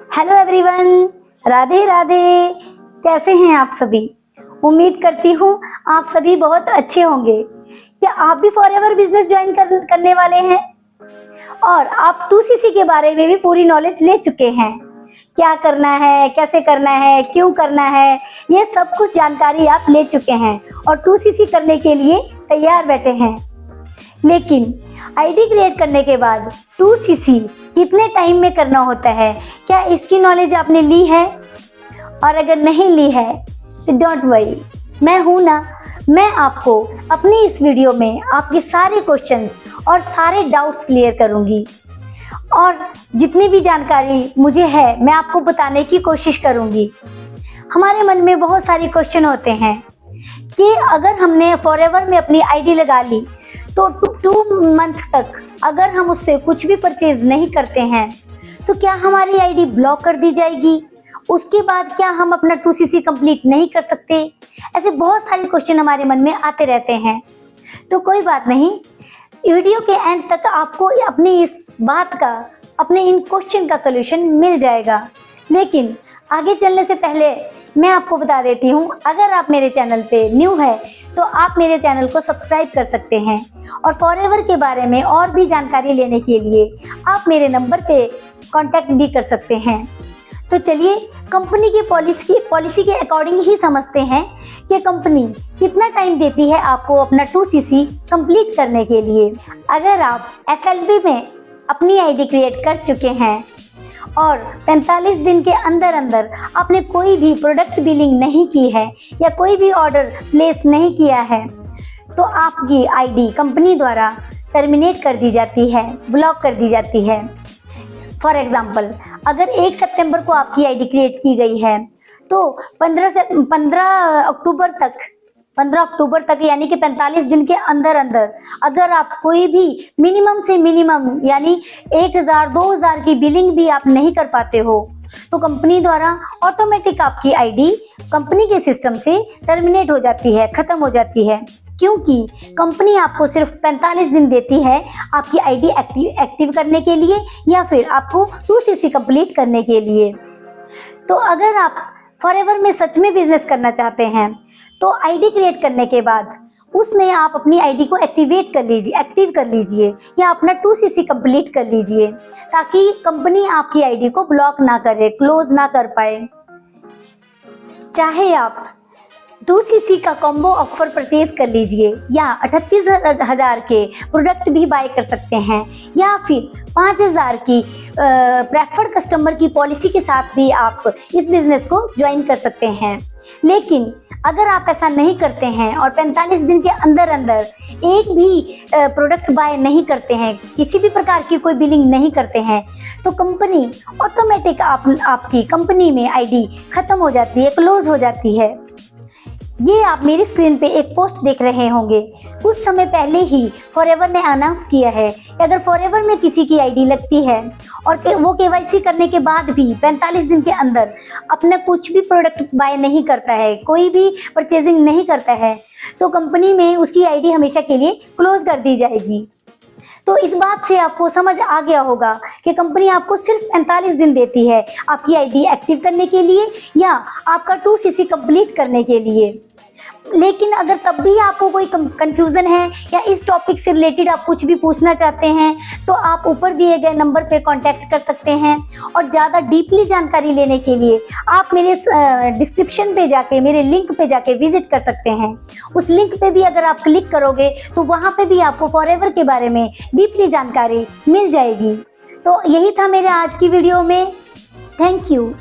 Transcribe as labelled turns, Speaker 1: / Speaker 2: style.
Speaker 1: Hello everyone, Radhe Radhe. कैसे हैं आप सभी? उम्मीद करती हूँ आप सभी बहुत अच्छे होंगे। क्या आप भी फॉरएवर बिजनेस ज्वाइन करने वाले हैं और आप 2CC के बारे में भी पूरी नॉलेज ले चुके हैं? क्या करना है, कैसे करना है, क्यों करना है, ये सब कुछ जानकारी आप ले चुके हैं और 2CC करने के लिए तैयार बैठे हैं। लेकिन आईडी क्रिएट करने के बाद 2CC कितने टाइम में करना होता है, क्या इसकी नॉलेज आपने ली है? और अगर नहीं ली है तो डोंट वरी, मैं हूं ना। मैं आपको अपनी इस वीडियो में आपके सारे क्वेश्चंस और सारे डाउट्स क्लियर करूंगी और जितनी भी जानकारी मुझे है मैं आपको बताने की कोशिश करूंगी। हमारे मन में बहुत सारे क्वेश्चन होते हैं कि अगर हमने फॉरएवर में अपनी आईडी लगा ली तो 2 मंथ तक अगर हम उससे कुछ भी परचेज नहीं करते हैं तो क्या हमारी आईडी ब्लॉक कर दी जाएगी? उसके बाद क्या हम अपना 2CC कंप्लीट नहीं कर सकते? ऐसे बहुत सारे क्वेश्चन हमारे मन में आते रहते हैं। तो कोई बात नहीं, वीडियो के एंड तक आपको अपनी इस बात का, अपने इन क्वेश्चन का सलूशन मिल जाएगा। लेकिन आगे चलने से पहले मैं आपको बता देती हूँ, अगर आप मेरे चैनल पे न्यू है तो आप मेरे चैनल को सब्सक्राइब कर सकते हैं और फॉरएवर के बारे में और भी जानकारी लेने के लिए आप मेरे नंबर पे कांटेक्ट भी कर सकते हैं। तो चलिए कंपनी की पॉलिसी के अकॉर्डिंग ही समझते हैं कि कंपनी कितना टाइम देती है आपको अपना 2CC कंप्लीट करने के लिए। अगर आप FLB में अपनी आईडी क्रिएट कर चुके हैं और 45 दिन के अंदर अंदर आपने कोई भी प्रोडक्ट बिलिंग नहीं की है या कोई भी ऑर्डर प्लेस नहीं किया है तो आपकी आईडी कंपनी द्वारा टर्मिनेट कर दी जाती है, ब्लॉक कर दी जाती है। फॉर एग्जाम्पल, अगर 1 सितंबर को आपकी आईडी क्रिएट की गई है तो 15 अक्टूबर तक यानी कि 45 दिन के अंदर अंदर अगर आप कोई भी मिनिमम से मिनिमम यानी 1000-2000 की बिलिंग भी आप नहीं कर पाते हो तो कंपनी द्वारा ऑटोमेटिक आपकी आईडी कंपनी के सिस्टम से टर्मिनेट हो जाती है, खत्म हो जाती है। क्योंकि कंपनी आपको सिर्फ 45 दिन देती है आपकी आईडी एक्टिव करने के लिए या फिर आपको 2CC कंप्लीट करने के लिए। तो अगर आप फॉरएवर में सच में बिजनेस करना चाहते हैं तो आईडी क्रिएट करने के बाद उसमें आप अपनी आईडी को एक्टिव कर लीजिए या अपना 2CC कंप्लीट कर लीजिए ताकि कंपनी आपकी आईडी को ब्लॉक ना करे, क्लोज ना कर पाए। चाहे आप 2CC का कॉम्बो ऑफर परचेज कर लीजिए या 38,000 के प्रोडक्ट भी बाय कर सकते हैं या फिर 5,000 की प्रेफर्ड कस्टमर की पॉलिसी के साथ भी आप इस बिजनेस को ज्वाइन कर सकते हैं। लेकिन अगर आप ऐसा नहीं करते हैं और 45 दिन के अंदर अंदर एक भी प्रोडक्ट बाय नहीं करते हैं, किसी भी प्रकार की कोई बिलिंग नहीं करते हैं तो कंपनी ऑटोमेटिक आपकी कंपनी में आईडी खत्म हो जाती है, क्लोज हो जाती है। ये आप मेरी स्क्रीन पे एक पोस्ट देख रहे होंगे। कुछ समय पहले ही फॉरएवर ने अनाउंस किया है कि अगर फॉरएवर में किसी की आईडी लगती है और वो KYC करने के बाद भी 45 दिन के अंदर अपना कुछ भी प्रोडक्ट बाय नहीं करता है, कोई भी परचेजिंग नहीं करता है तो कंपनी में उसकी आईडी हमेशा के लिए क्लोज कर दी जाएगी। तो इस बात से आपको समझ आ गया होगा कि कंपनी आपको सिर्फ 45 दिन देती है आपकी आईडी एक्टिव करने के लिए या आपका 2CC कंप्लीट करने के लिए। लेकिन अगर तब भी आपको कोई कंफ्यूजन है या इस टॉपिक से रिलेटेड आप कुछ भी पूछना चाहते हैं तो आप ऊपर दिए गए नंबर पे कांटेक्ट कर सकते हैं और ज़्यादा डीपली जानकारी लेने के लिए आप मेरे डिस्क्रिप्शन पे जाके, मेरे लिंक पे जाके विजिट कर सकते हैं। उस लिंक पे भी अगर आप क्लिक करोगे तो वहाँ पे भी आपको फॉरएवर के बारे में डीपली जानकारी मिल जाएगी। तो यही था मेरे आज की वीडियो में। Thank you.